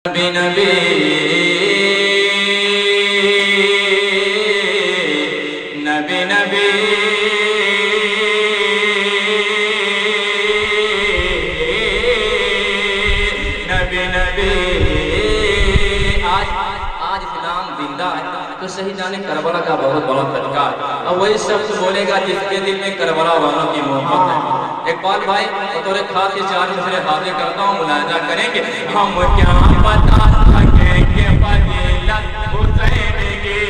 نبی نبی نبی نبی نبی نبی آج اسلام زندہ ہے تو شہیدان کربلا کا بہت بڑا صدقہ ہے۔ اب وہی شخص بولے گا جس کے دل میں کربلا والوں کی محبت ہے۔ اقبال بھائی بطور خاص چار مصرے حاضر کرتا ہوں، ملاحظہ کریں گے ہم کیا بتا سکیں کہ فضیلت حسین کی،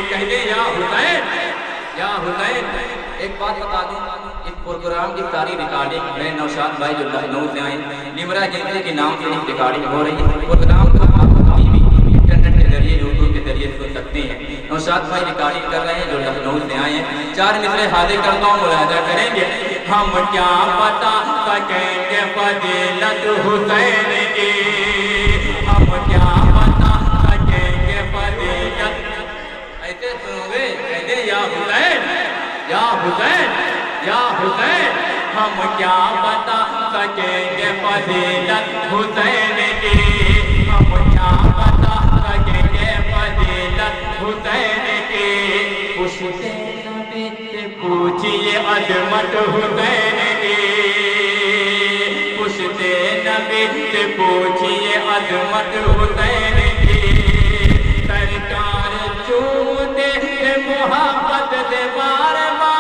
کہہ دیں یا حسین یا حسین۔ ایک بات بتا دوں، اس پروگرام کی ساری ریکارڈنگ میں نوشاد بھائی جو لکھنؤ سے آئے نمرہ ایجنسی کے نام سے ریکارڈنگ ہو رہی ہے۔ پروگرام کو آپ کبھی بھی انٹرنیٹ کے ذریعے یوٹیوب کے ذریعے سن سکتے ہیں۔ نوشاد بھائی ریکارڈنگ کر رہے ہیں جو لکھنؤ سے آئے ہیں۔ چار مصرے حاضر کرتا ہوں، ملاحظہ کریں گے ہم کیا بتا سکیں گے فضیلت حسین کی، ہم کیا بتا سکیں گے فضیلت، ایسے سنو گے کہتے یا حسین یا حسین یا حسین، ہم کیا بتا سکیں گے فضیلت حسین کی، ہم کیا بتا سکیں گے فضیلت حسین کی، پوچھتے نبی سے پوچھئے عظمت حسین کی، پوچھتے نبی سے پوچھئے عظمت حسین کی، سرکار چومتے ہیں محبت سے بار بار،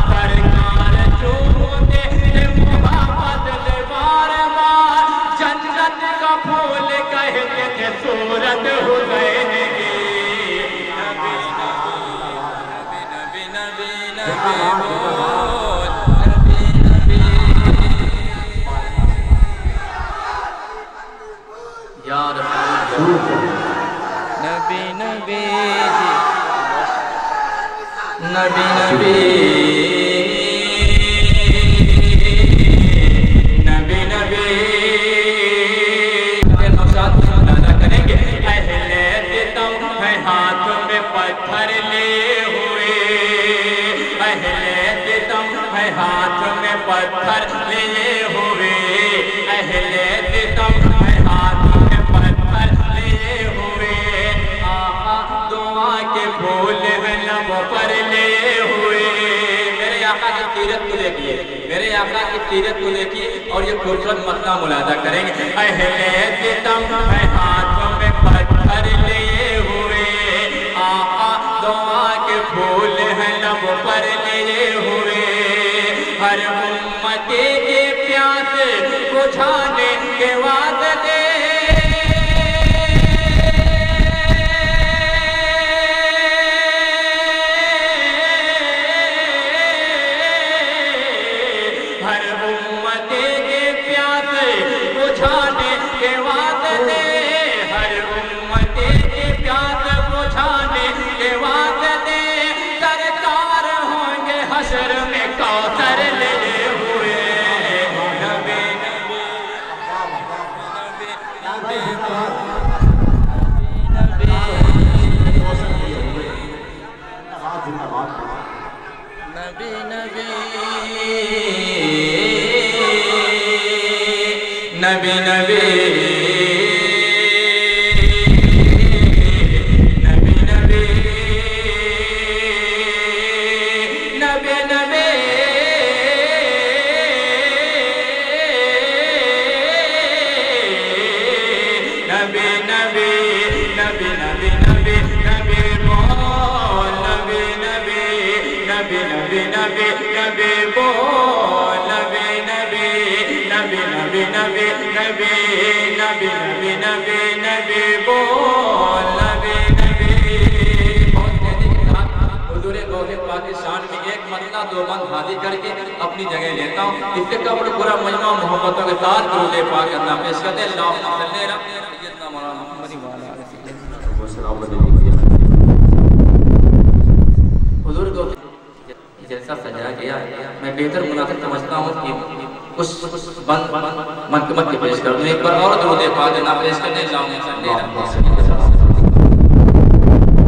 سرکار چومتے ہیں محبت سے بار بار، جنت کا پھول کہتے تھے صورت حسین کی، نبی نبی نبی نبی بول نبی نبی یا رسول نبی نبی نبی نبی نبی نبی نوشاد ملاحظہ کریں گے اہل ستم ہے ہاتھ میں پتھر لے ہوئے، اہل ستم ہے ہاتھ میں پتھر لیے ہوئے، اہل ستم ہے ہاتھ میں پتھر لیے ہوئے، آقا دعا کے پھول ہیں لب پر لے ہوئے، میرے آقا کی سیرت کو دیکھیے، میرے آقا کی سیرت کو دیکھیے اور یہ خوبصورت مسئلہ ملاحظہ کریں گے اہل ستم ہے ہاتھ میں پتھر لیے ہوئے، آقا دعا کے پھول ہیں لب پر لیے ہوئے، ہر امتی کی پیاس بجھانے کے واسطے ہر امتی کی پیاس بجھانے کے واسطے، ہر امتی کی پیاس بجھانے کے واسطے، سرکار ہوں گے حشر میں کوثر لیے ہوئے، نبی نبی نبی نبی نبی نبی نبی نبی نبی نبی نبی نبی نبی نبی نبی بول نبی نبی نبی نبی نبی نبی بول نبی نبی نبی نبی نبی نبی نبی نبی نبی نبی بول نبی نبی۔ بہت تیزی کے ساتھ حضور غوث پاکستان میں ایک مسئلہ دو بند حاضر کر کے اپنی جگہ لیتا ہوں، اس سے قبل پورا مجمع محبتوں کے ساتھ درود پاک کرنا پیش کرتے ہیں، اللہم صلی علی سیدنا مولانا محمد وعلی آلہ سیدنا۔ حضور کو جیسا سجایا گیا ہے میں بہتر مناسب سمجھتا ہوں کہ اس بند منقبت کے پیش کر دوں، ایک بار اور درود پاک نہ پیش کرنے اللہم صلی علی سیدنا۔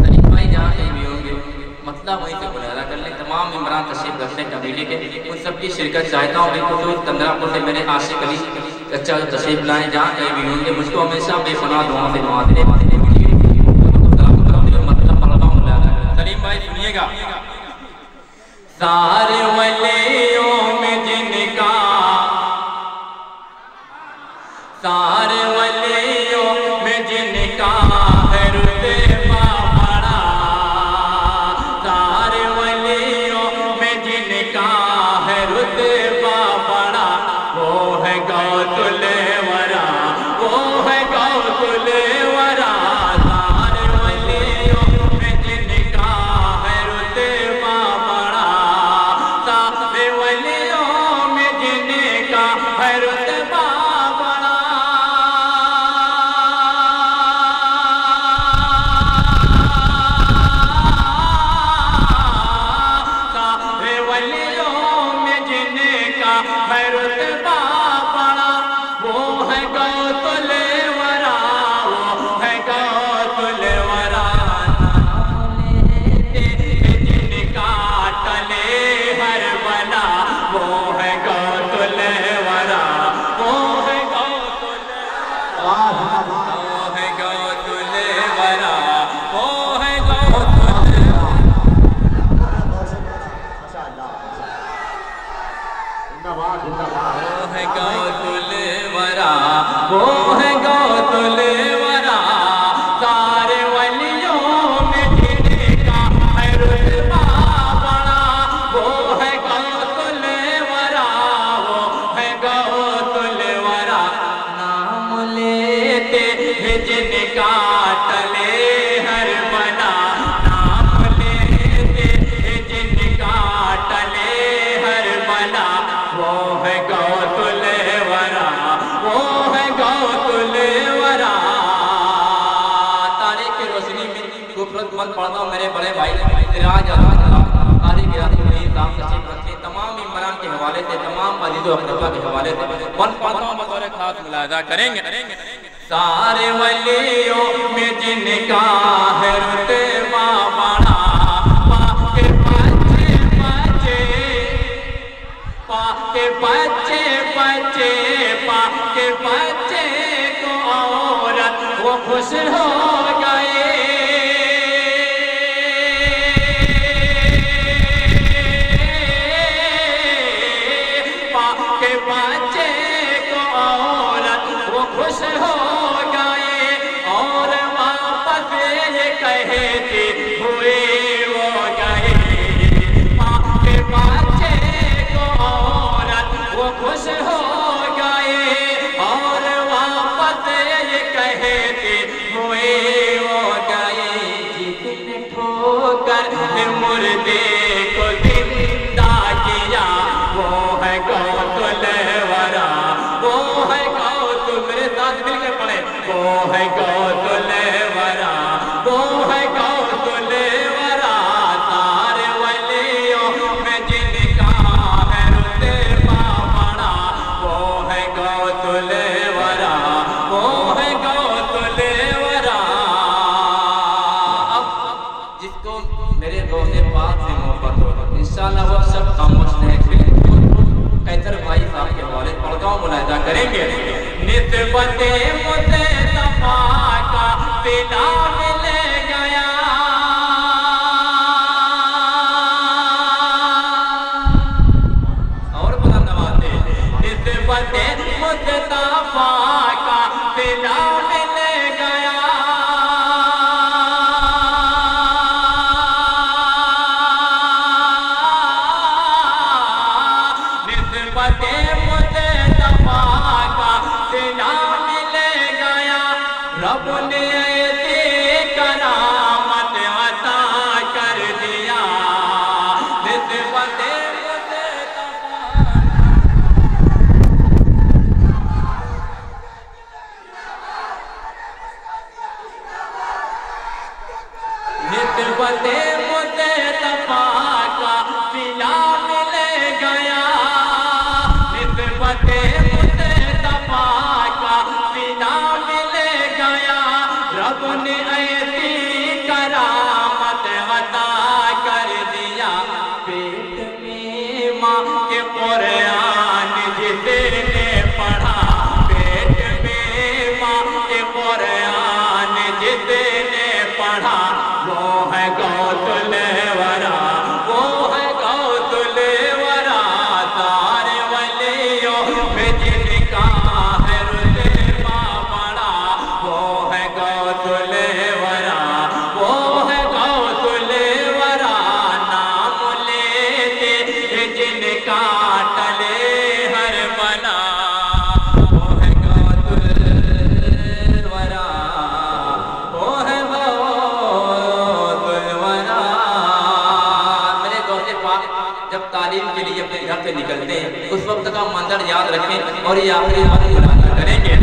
طریق بھائی جہاں کہیں بھی ہوں گے مسئلہ وہیں سے ملاحظہ کر لیں، تمام इमरान तशरीफ रखते हैं कबीले के, उन सब की शिरकत चाहता हूँ। बिल्कुल तंगरापुर से मेरे आशिक अली अच्छा तशरीफ लाएँ, जहाँ कहीं भी होंगे मुझको हमेशा बेपनाह दुआ से दुआ दे। मतलब पढ़ता हूँ सलीम भाई सुनिएगा। सारे वलियों में जिनका, सारे वलियों में जिनका है रुतबा बड़ा, सारे वलियों में जिनका है रुतबा बड़ा, वो है गौसुल वरा, वो है गौसुल वरा। सारे वलियों में जिनका है रुतबा बड़ा, सारे वलियों में जिनका है रुतबा बड़ा। सारे वलियों में जिनका है रुतबा बड़ा, वो है गौसुल वरा, वो है गौसुल वरा। जिनका टले हर बला, वो है गौसुल वरा, वो है गौसुल, वो है गौसुल वरा, वो है गौसुल, वो है गौसुल वरा, वो है गौसुल वरा। सारे वलियों में जिनका है रुतबा बड़ा, वो है गौसुल वरा, वो है गौसुल वरा। नाम लेते हैं जिनका टले हर बला, नाम लेते हैं जिनका टले हर बला, वो है गौसुल वरा, वो है गौसुल वरा। तारीख की रोशनी में खूबसूरत मत पढ़ता हूँ मेरे बड़े भाई सिराज तारीख रखे तमाम इमरान के हवाले से, तमाम अजीज़ो अक़रबा के हवाले से मन पढ़ता हूँ, बतौर खास मुलाहिज़ा करेंगे। सारे वलियों में जिनका है रुतबा बड़ा, पाके बच्चे बच्चे, पाके बच्चे बच्चे, पाके बच्चे को औरत वो खुश हो गए। पाके बच्चे को औरत वो खुश हो गए, और वापस ये कहते हुए वो गए। पाके बच्चे को औरत वो खुश हो गए, और वापस ये कहते हुए वो गए। जिसने ठोकर मुर्दे को जिंदा किया, वो है गौसुल वरा, वो है गौसुल, मेरे साथ मिलकर पढ़े, वो है गौसुल वरा, वो है गौसुल वरा। सारे वलियों में जिनका है रुतबा बड़ा, वो है गौसुल वरा, वो है गौसुल वरा। अब जिसको मेरे रोज़े पाक से मोहब्बत हो, इंशाअल्लाह वो सब खामोश नहीं, कैसर भाई साहब के हवाले पढ़ता हूँ, मुलाहिज़ा करेंगे। निस्बते मुस्तफा का सिला मिल गया, और बुलंद नवाज़े। निस्बते मुस्तफा का सिला मिल गया, निस्बते मुस्तफा का सिला मिल गया। रब ने ऐसी करामत अता कर दिया, निस्बते मुस्तफा, निस्बते मुस्तफा का सिला मिल गया, माँ के कुरान जिसने पढ़ा, पेट में माँ के कुरान जिसने पढ़ा, वो है गौसुल वरा, वो है गौसुल वरा। सारे वलियों में जिनका है रुतबा बड़ा, वो है गौसुल वरा, वो है गौसुल वरा। नाम लेते जिनका टले हर बला, वो है गौसुल वरा, वो है गौसुल वरा। मेरे गौसे पाक जब तालीम के लिए अपने घर से निकलते हैं, उस वक्त का मंजर याद रखें और ये आखिरी बात मुलाकात करेंगे।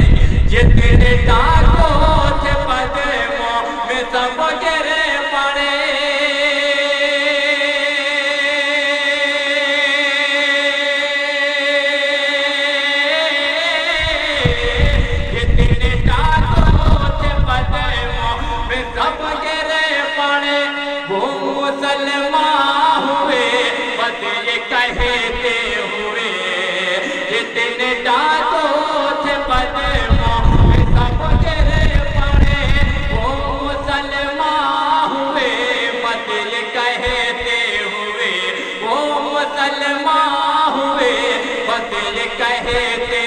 जितने डाकों थे पदमों में सब गिरे पड़े, जितने डाकों थे पदमों में सब गिरे पड़े, वो मुसलमान हुए बस ये कहते हुए। जितने डाकों थे पदमों में सब गिरे पड़े, वो मुसलमान हुए बस ये कहते हुए, वो मुसलमान हुए बस ये कहते